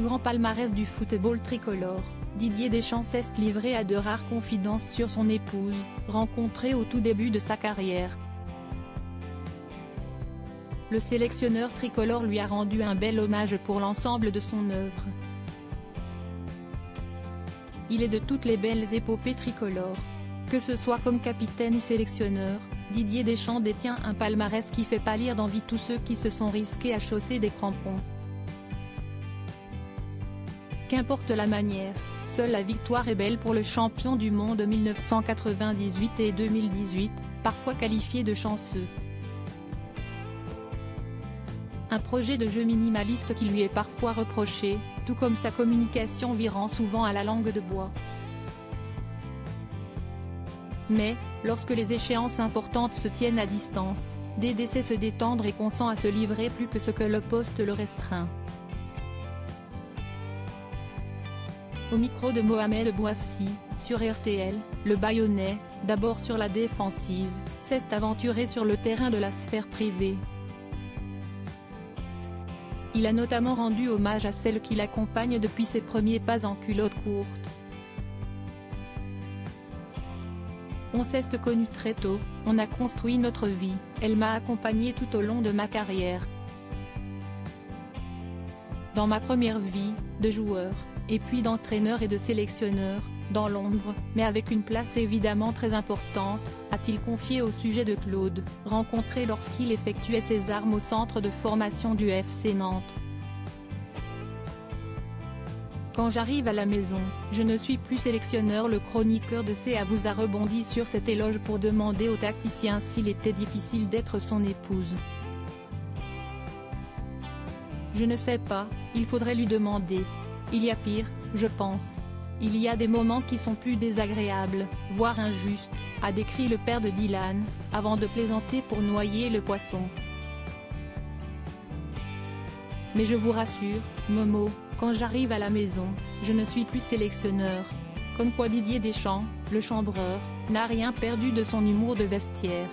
grand palmarès du football tricolore, Didier Deschamps s'est livré à de rares confidences sur son épouse, rencontrée au tout début de sa carrière. Le sélectionneur tricolore lui a rendu un bel hommage pour l'ensemble de son œuvre. Il est de toutes les belles épopées tricolores. Que ce soit comme capitaine ou sélectionneur, Didier Deschamps détient un palmarès qui fait pâlir d'envie tous ceux qui se sont risqués à chausser des crampons. Qu'importe la manière, seule la victoire est belle pour le champion du monde 1998 et 2018, parfois qualifié de chanceux. Un projet de jeu minimaliste qui lui est parfois reproché, tout comme sa communication virant souvent à la langue de bois. Mais, lorsque les échéances importantes se tiennent à distance, Dédé sait se détendre et consent à se livrer plus que ce que le poste le restreint. Au micro de Mohamed Bouafsi, sur RTL, le Bayonnais, d'abord sur la défensive, s'est aventuré sur le terrain de la sphère privée. Il a notamment rendu hommage à celle qui l'accompagne depuis ses premiers pas en culotte courte. On s'est connus très tôt, on a construit notre vie, elle m'a accompagné tout au long de ma carrière. Dans ma première vie, de joueur, et puis d'entraîneur et de sélectionneur, dans l'ombre, mais avec une place évidemment très importante, a-t-il confié au sujet de Claude, rencontré lorsqu'il effectuait ses armes au centre de formation du FC Nantes. Quand j'arrive à la maison, je ne suis plus sélectionneur. Le chroniqueur de CA vous a rebondi sur cet éloge pour demander au tacticien s'il était difficile d'être son épouse. Je ne sais pas, il faudrait lui demander. Il y a pire, je pense. Il y a des moments qui sont plus désagréables, voire injustes, a décrit le père de Dylan, avant de plaisanter pour noyer le poisson. Mais je vous rassure, Momo, quand j'arrive à la maison, je ne suis plus sélectionneur. Comme quoi Didier Deschamps, le chambreur, n'a rien perdu de son humour de vestiaire.